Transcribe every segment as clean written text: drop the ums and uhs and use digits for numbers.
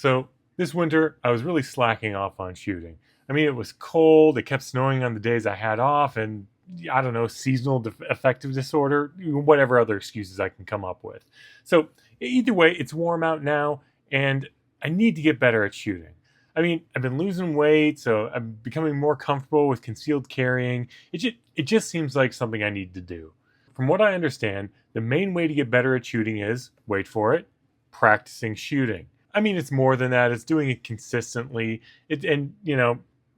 So this winter, I was really slacking off on shooting. I mean, it was cold, it kept snowing on the days I had off, and I don't know, seasonal affective disorder, whatever other excuses I can come up with. So either way, it's warm out now, and I need to get better at shooting. I mean, I've been losing weight, so I'm becoming more comfortable with concealed carrying. It just seems like something I need to do. From what I understand, the main way to get better at shooting is, wait for it, practicing shooting. I mean, it's more than that. It's doing it consistently.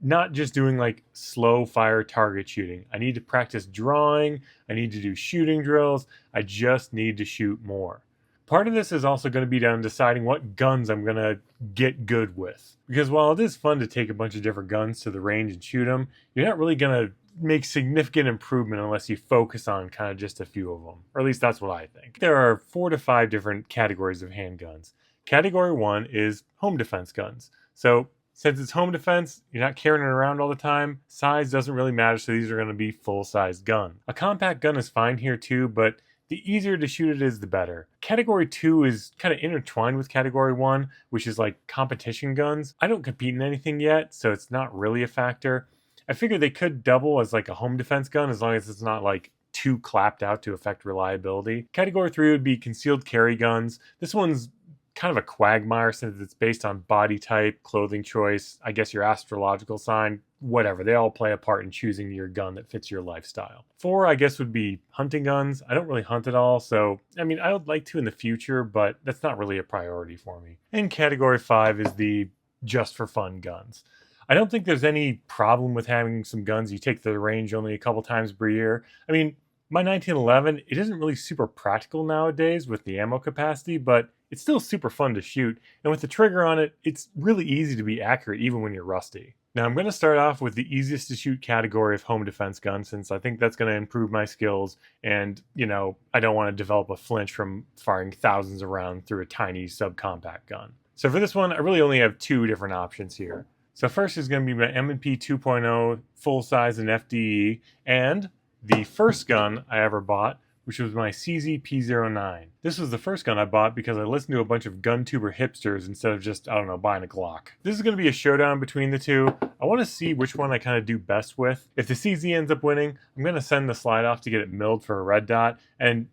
Not just doing like slow fire target shooting. I need to practice drawing. I need to do shooting drills. I just need to shoot more. Part of this is also going to be down deciding what guns I'm going to get good with. Because while it is fun to take a bunch of different guns to the range and shoot them, you're not really going to make significant improvement unless you focus on kind of just a few of them. Or at least that's what I think. There are 4 to 5 different categories of handguns. Category 1 is home defense guns. So since it's home defense, you're not carrying it around all the time. Size doesn't really matter, so these are going to be full-size gun. A compact gun is fine here too, but the easier to shoot it is, the better. Category 2 is kind of intertwined with Category 1, which is like competition guns. I don't compete in anything yet, so it's not really a factor. I figure they could double as like a home defense gun as long as it's not like too clapped out to affect reliability. Category 3 would be concealed carry guns. This one's kind of a quagmire since it's based on body type, clothing choice, I guess your astrological sign, whatever. They all play a part in choosing your gun that fits your lifestyle. 4, I guess, would be hunting guns. I don't really hunt at all, so I mean, I would like to in the future, but that's not really a priority for me. And category 5 is the just for fun guns. I don't think there's any problem with having some guns you take to the range only a couple times per year. I mean, my 1911, it isn't really super practical nowadays with the ammo capacity, but it's still super fun to shoot. And with the trigger on it, it's really easy to be accurate even when you're rusty. Now I'm going to start off with the easiest to shoot category of home defense gun, since I think that's going to improve my skills. And, I don't want to develop a flinch from firing thousands of rounds through a tiny subcompact gun. So for this one, I really only have 2 different options here. So first is going to be my M&P 2.0 full size and FDE, and the first gun I ever bought, which was my CZ P09. This was the first gun I bought because I listened to a bunch of gun tuber hipsters instead of just, buying a Glock. This is going to be a showdown between the 2. I want to see which one I kind of do best with. If the CZ ends up winning, I'm going to send the slide off to get it milled for a red dot, and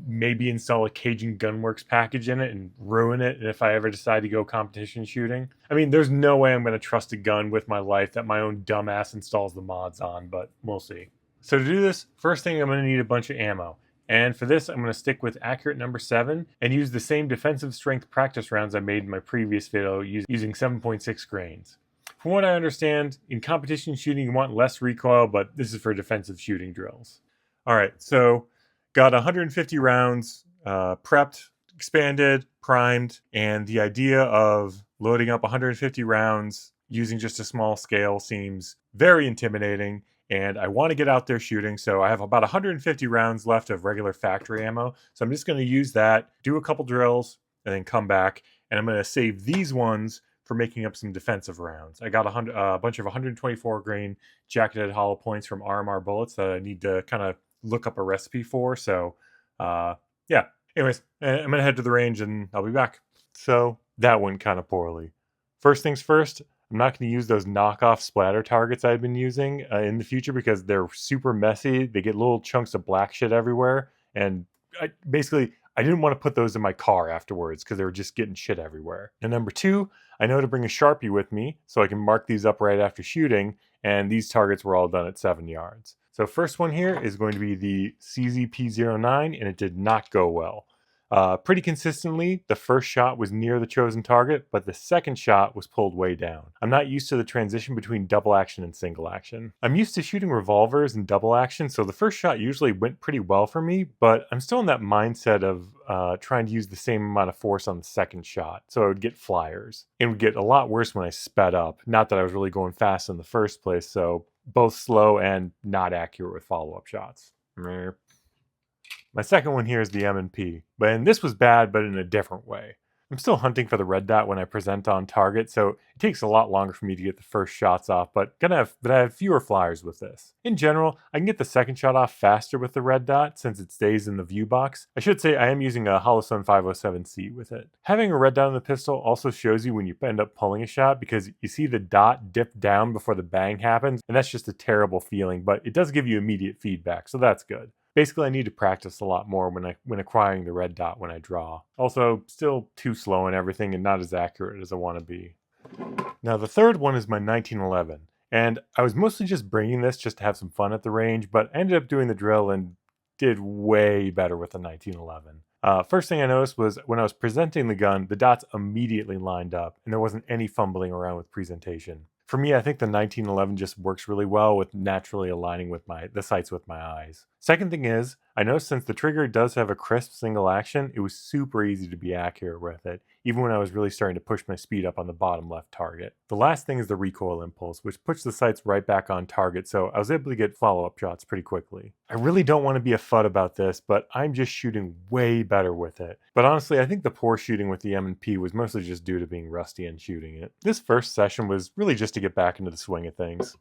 maybe install a Cajun Gunworks package in it and ruin it if I ever decide to go competition shooting. I mean, there's no way I'm going to trust a gun with my life that my own dumbass installs the mods on, but we'll see. So to do this, first thing I'm going to need a bunch of ammo. And for this, I'm going to stick with accurate number 7 and use the same defensive strength practice rounds I made in my previous video using 7.6 grains. From what I understand, in competition shooting you want less recoil, but this is for defensive shooting drills. Alright, so got 150 rounds prepped, expanded, primed, and the idea of loading up 150 rounds using just a small scale seems very intimidating. And I want to get out there shooting, so I have about 150 rounds left of regular factory ammo. So I'm just going to use that, do a couple drills, and then come back. And I'm going to save these ones for making up some defensive rounds. I got a bunch of 124 grain jacketed hollow points from RMR bullets that I need to kind of look up a recipe for. So, yeah. Anyways, I'm going to head to the range and I'll be back. So that went kind of poorly. First things first, I'm not going to use those knockoff splatter targets I've been using in the future because they're super messy. They get little chunks of black shit everywhere. And I didn't want to put those in my car afterwards because they were just getting shit everywhere. And number 2, I know to bring a Sharpie with me so I can mark these up right after shooting. And these targets were all done at 7 yards. So first one here is going to be the CZP09, and it did not go well. Pretty consistently, the first shot was near the chosen target, but the second shot was pulled way down. I'm not used to the transition between double action and single action. I'm used to shooting revolvers and double action, so the first shot usually went pretty well for me, but I'm still in that mindset of trying to use the same amount of force on the second shot, so I would get flyers. It would get a lot worse when I sped up. Not that I was really going fast in the first place, so both slow and not accurate with follow-up shots. My second one here is the M&P, and this was bad, but in a different way. I'm still hunting for the red dot when I present on target, so it takes a lot longer for me to get the first shots off, but I have fewer flyers with this. In general, I can get the second shot off faster with the red dot since it stays in the view box. I should say I am using a Holostone 507C with it. Having a red dot on the pistol also shows you when you end up pulling a shot because you see the dot dip down before the bang happens, and that's just a terrible feeling, but it does give you immediate feedback, so that's good. Basically, I need to practice a lot more when acquiring the red dot when I draw. Also, still too slow and everything and not as accurate as I want to be. Now, the third one is my 1911, and I was mostly just bringing this just to have some fun at the range, but I ended up doing the drill and did way better with the 1911. First thing I noticed was when I was presenting the gun, the dots immediately lined up, and there wasn't any fumbling around with presentation. For me, I think the 1911 just works really well with naturally aligning with the sights with my eyes. Second thing is, I noticed since the trigger does have a crisp single action, it was super easy to be accurate with it, even when I was really starting to push my speed up on the bottom left target. The last thing is the recoil impulse, which puts the sights right back on target, so I was able to get follow-up shots pretty quickly. I really don't want to be a FUD about this, but I'm just shooting way better with it. But honestly, I think the poor shooting with the M&P was mostly just due to being rusty and shooting it. This first session was really just to get back into the swing of things.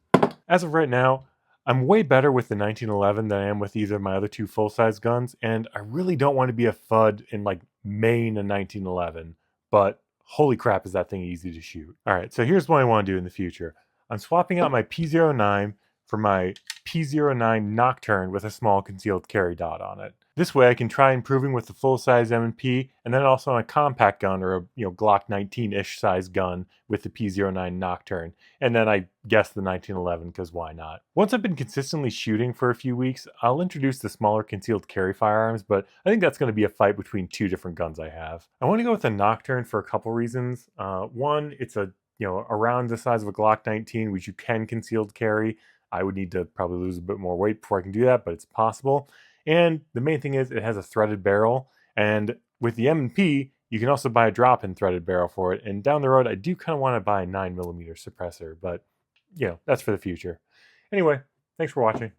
As of right now, I'm way better with the 1911 than I am with either of my other two full-size guns, and I really don't want to be a FUD and main a 1911, but holy crap is that thing easy to shoot. Alright, so here's what I want to do in the future. I'm swapping out my P09 for my P09 Nocturne with a small concealed carry dot on it. This way I can try improving with the full-size M&P and then also on a compact gun or a Glock 19-ish size gun with the P09 Nocturne. And then I guess the 1911 because why not? Once I've been consistently shooting for a few weeks, I'll introduce the smaller concealed carry firearms, but I think that's going to be a fight between two different guns I have. I want to go with the Nocturne for a couple reasons. One, it's around the size of a Glock 19, which you can concealed carry. I would need to probably lose a bit more weight before I can do that, but it's possible. And the main thing is it has a threaded barrel, and with the M&P, you can also buy a drop-in threaded barrel for it, and down the road, I do kind of want to buy a 9mm suppressor, but, that's for the future. Anyway, thanks for watching.